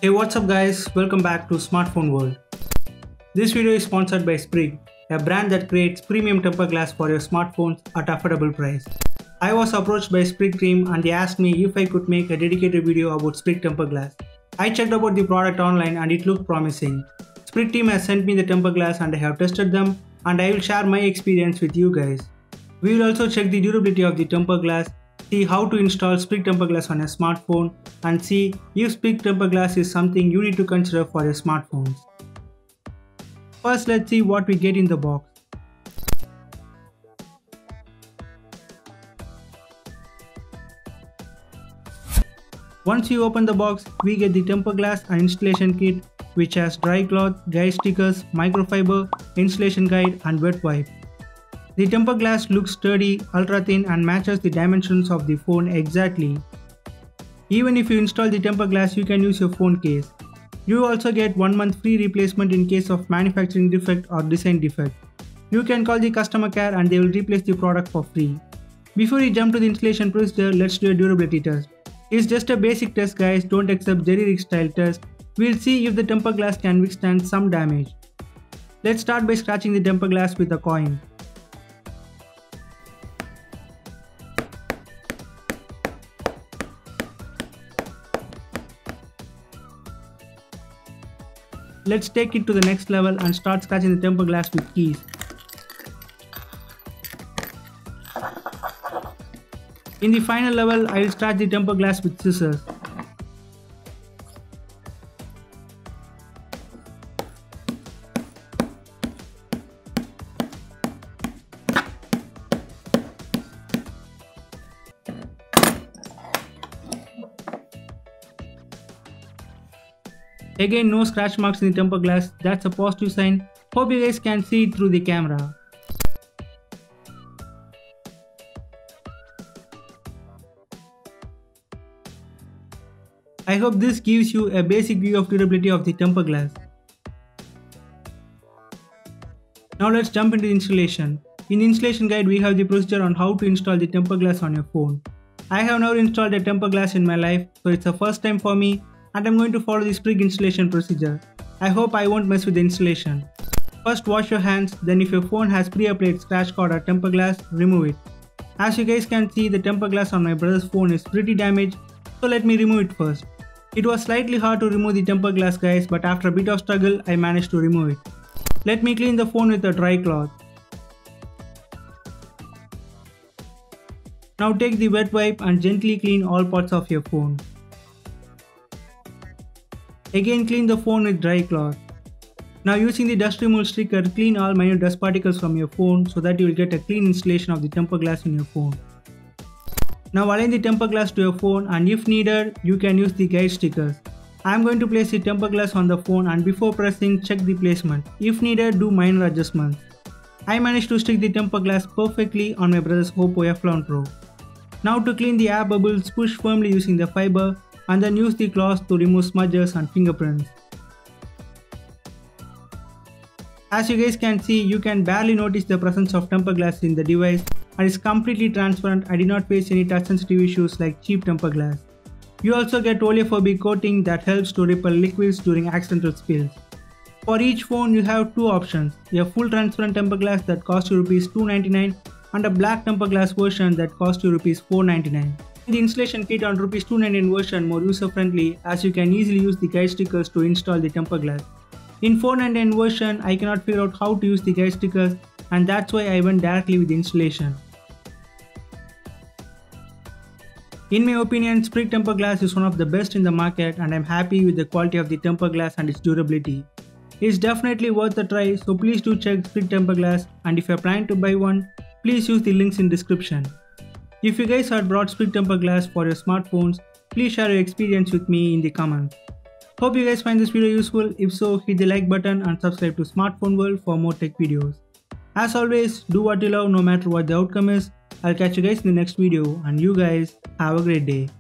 Hey, what's up guys? Welcome back to Smartphone World. This video is sponsored by Sprig, a brand that creates premium tempered glass for your smartphones at affordable price. I was approached by Sprig team and they asked me if I could make a dedicated video about Sprig tempered glass. I checked about the product online and it looked promising. Sprig team has sent me the tempered glass and I have tested them and I will share my experience with you guys. We will also check the durability of the tempered glass, see how to install Sprig tempered glass on a smartphone, and see if Sprig tempered glass is something you need to consider for your smartphones. First, let's see what we get in the box. Once you open the box, we get the tempered glass and installation kit, which has dry cloth, guide stickers, microfiber, installation guide, and wet wipe. The tempered glass looks sturdy, ultra thin, and matches the dimensions of the phone exactly. Even if you install the tempered glass, you can use your phone case. You also get 1 month free replacement in case of manufacturing defect or design defect. You can call the customer care and they will replace the product for free. Before we jump to the installation procedure, let's do a durability test. It's just a basic test guys, don't accept jerry-rig style test. We'll see if the tempered glass can withstand some damage. Let's start by scratching the tempered glass with a coin. Let's take it to the next level and start scratching the tempered glass with keys. In the final level, I will scratch the tempered glass with scissors. Again, no scratch marks in the tempered glass, that's a positive sign. Hope you guys can see it through the camera. I hope this gives you a basic view of durability of the tempered glass. Now let's jump into the installation. In the installation guide, we have the procedure on how to install the tempered glass on your phone. I have never installed a tempered glass in my life, so it's the first time for me. And I'm going to follow the Sprig installation procedure. I hope I won't mess with the installation. First wash your hands, then if your phone has pre-applied scratch card or tempered glass, remove it. As you guys can see, the tempered glass on my brother's phone is pretty damaged, so let me remove it first. It was slightly hard to remove the tempered glass guys, but after a bit of struggle, I managed to remove it. Let me clean the phone with a dry cloth. Now take the wet wipe and gently clean all parts of your phone. Again, clean the phone with dry cloth. Now using the dust removal sticker, clean all minor dust particles from your phone so that you will get a clean installation of the tempered glass in your phone. Now align the tempered glass to your phone and if needed, you can use the guide stickers. I am going to place the tempered glass on the phone and before pressing, check the placement. If needed, do minor adjustments. I managed to stick the tempered glass perfectly on my brother's Oppo F11 Pro. Now to clean the air bubbles, push firmly using the fiber and then use the cloth to remove smudges and fingerprints. As you guys can see, you can barely notice the presence of tempered glass in the device and is completely transparent. I did not face any touch sensitive issues like cheap tempered glass. You also get oleophobic coating that helps to repel liquids during accidental spills. For each phone you have two options, a full transparent tempered glass that costs you ₹299 and a black tempered glass version that costs you ₹499. The installation kit on ₹299 version more user friendly as you can easily use the guide stickers to install the tempered glass. In $499 version I cannot figure out how to use the guide stickers and that's why I went directly with the installation. In my opinion, Sprig tempered glass is one of the best in the market and I'm happy with the quality of the tempered glass and its durability. It's definitely worth a try, so please do check Sprig tempered glass and if you are planning to buy one, please use the links in description. If you guys had brought Sprig tempered glass for your smartphones, please share your experience with me in the comments. Hope you guys find this video useful. If so, hit the like button and subscribe to Smartphone World for more tech videos. As always, do what you love no matter what the outcome is. I'll catch you guys in the next video and you guys have a great day.